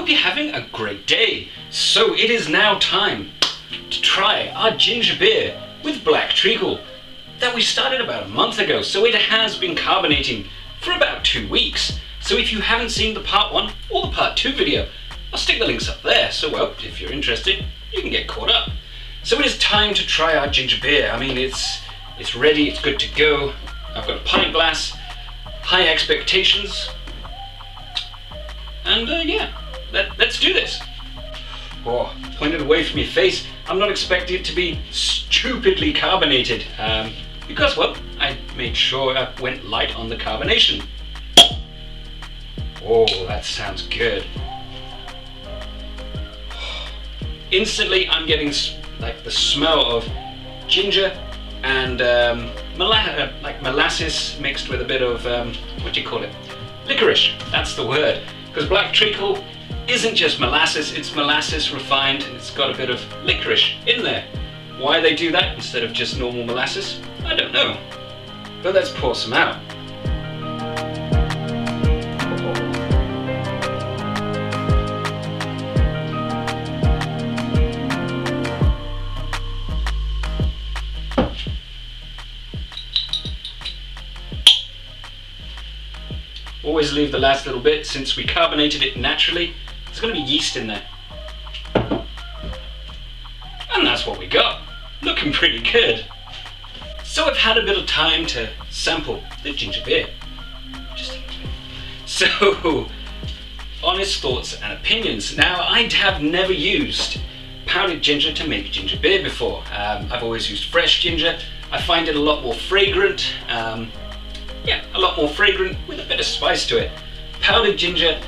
hope you're having a great day. So it is now time to try our ginger beer with black treacle that we started about a month ago. So it has been carbonating for about 2 weeks. So if you haven't seen the part 1 or the part 2 video, I'll stick the links up there. So well, if you're interested, you can get caught up. So it is time to try our ginger beer. I mean, it's ready, it's good to go. I've got a pint glass, high expectations, and yeah, let's do this. Oh, pointed away from your face. I'm not expecting it to be stupidly carbonated because, well, I made sure I went light on the carbonation. Oh, that sounds good. Instantly, I'm getting like the smell of ginger and like molasses mixed with a bit of, what do you call it? Licorice, that's the word. Because black treacle isn't just molasses, it's molasses refined and it's got a bit of licorice in there. Why they do that instead of just normal molasses, I don't know. But let's pour some out. Always leave the last little bit since we carbonated it naturally. There's going to be yeast in there. And that's what we got. Looking pretty good. So I've had a bit of time to sample the ginger beer. Just a little bit. So, honest thoughts and opinions. Now, I have never used powdered ginger to make ginger beer before. I've always used fresh ginger. I find it a lot more fragrant. Yeah, a lot more fragrant with a bit of spice to it. Powdered ginger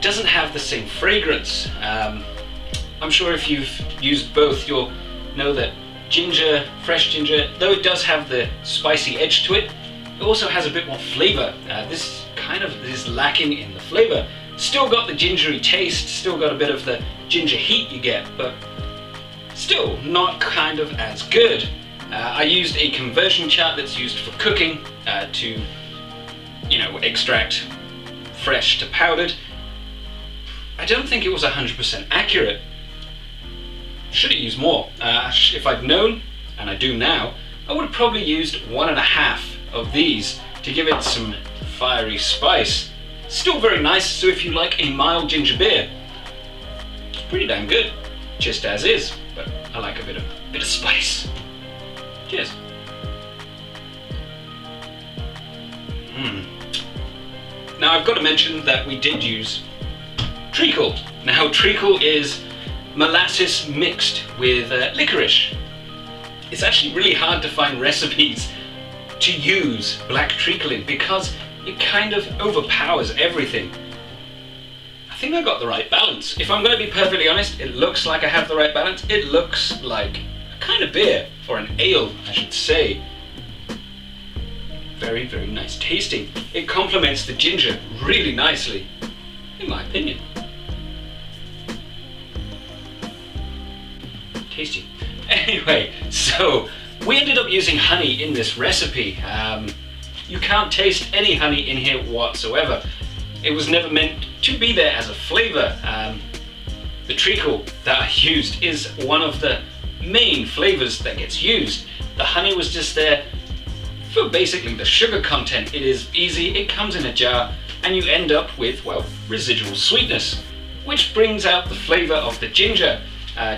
doesn't have the same fragrance. I'm sure if you've used both, you'll know that ginger, fresh ginger, though it does have the spicy edge to it, it also has a bit more flavor. This kind of is lacking in the flavor. Still got the gingery taste, still got a bit of the ginger heat you get, but still not kind of as good. I used a conversion chart that's used for cooking to, you know, extract fresh to powdered. I don't think it was 100% accurate. Should have used more. If I'd known, and I do now, I would have probably used 1.5 of these to give it some fiery spice. Still very nice, so if you like a mild ginger beer, it's pretty damn good, just as is, but I like a bit of spice. Cheers. Now I've got to mention that we did use treacle. Now treacle is molasses mixed with licorice. It's actually really hard to find recipes to use black treacle in because it kind of overpowers everything. I think I got the right balance. If I'm going to be perfectly honest, it looks like I have the right balance. It looks like a kind of beer, or an ale I should say. Very, very nice tasting. It complements the ginger really nicely, in my opinion. Tasty. Anyway, so we ended up using honey in this recipe. You can't taste any honey in here whatsoever. It was never meant to be there as a flavor. The treacle that I used is one of the main flavors that gets used. The honey was just there for basically the sugar content. It is easy, it comes in a jar, and you end up with, well, residual sweetness, which brings out the flavor of the ginger.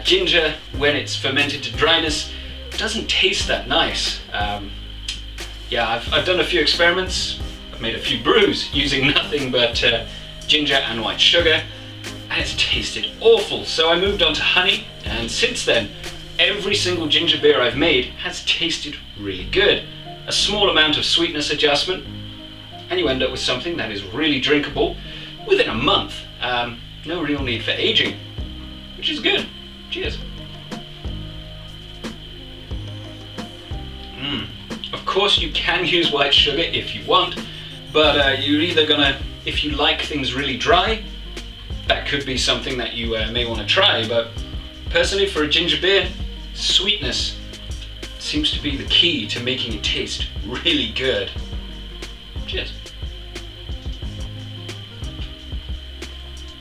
Ginger, when it's fermented to dryness, doesn't taste that nice. Yeah, I've done a few experiments. I've made a few brews using nothing but ginger and white sugar, and it's tasted awful. So I moved on to honey, and since then, every single ginger beer I've made has tasted really good. A small amount of sweetness adjustment, and you end up with something that is really drinkable within a month. No real need for aging, which is good. Cheers. Of course you can use white sugar if you want, but you're either gonna, if you like things really dry, that could be something that you may want to try, but personally for a ginger beer, sweetness seems to be the key to making it taste really good. Cheers.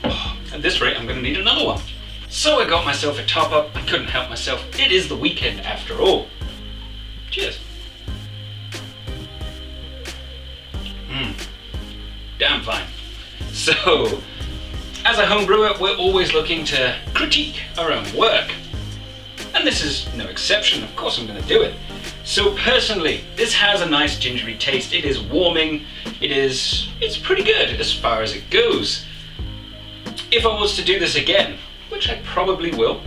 Oh, at this rate I'm going to need another one. So I got myself a top up. I couldn't help myself. It is the weekend after all. Cheers. Damn fine. So, as a home brewer, we're always looking to critique our own work. And this is no exception. Of course I'm going to do it. So personally, this has a nice gingery taste. It is warming. It's pretty good as far as it goes. If I was to do this again, which I probably will,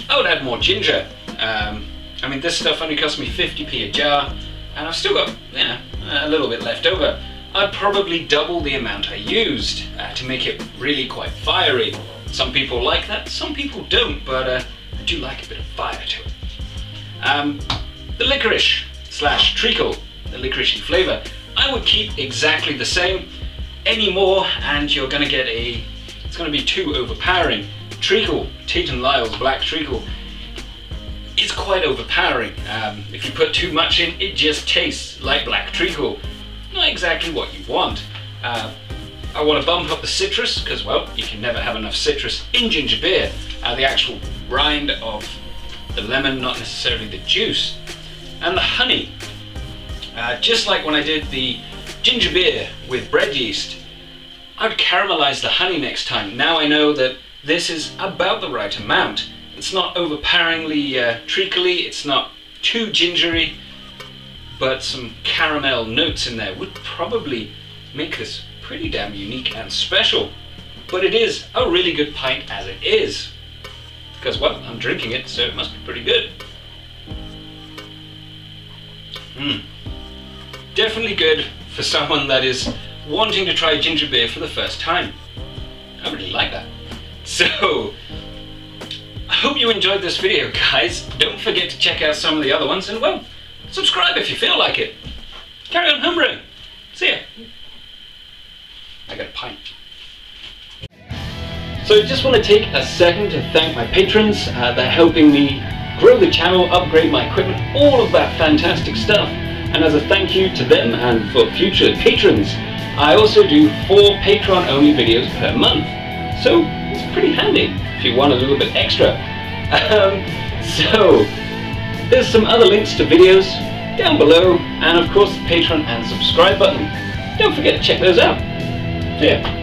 I would add more ginger. I mean, this stuff only cost me 50p a jar, and I've still got, a little bit left over. I'd probably double the amount I used to make it really quite fiery. Some people like that, some people don't, but I do like a bit of fire to it. The licorice / treacle, the licoricey flavour, I would keep exactly the same. Any more and you're going to get it's going to be too overpowering. Treacle, Tate & Lyle's black treacle, is quite overpowering. If you put too much in, it just tastes like black treacle. Not exactly what you want. I want to bump up the citrus because, well, you can never have enough citrus in ginger beer. The actual rind of the lemon, not necessarily the juice. And the honey. Just like when I did the ginger beer with bread yeast, I would caramelize the honey next time. Now I know that this is about the right amount. It's not overpoweringly treacly, it's not too gingery, but some caramel notes in there would probably make this pretty damn unique and special. But it is a really good pint as it is. Because, well, I'm drinking it, so it must be pretty good. Definitely good for someone that is wanting to try ginger beer for the first time. I really like that. So, I hope you enjoyed this video, guys. Don't forget to check out some of the other ones, and, well, subscribe if you feel like it. Carry on homebrewing. See ya. I got a pint. So I just want to take a second to thank my patrons. They're helping me grow the channel, upgrade my equipment, all of that fantastic stuff. And as a thank you to them and for future patrons, I also do 4 Patreon-only videos per month. So it's pretty handy if you want a little bit extra. So there's some other links to videos down below, and of course the Patreon and subscribe button. Don't forget to check those out. See ya.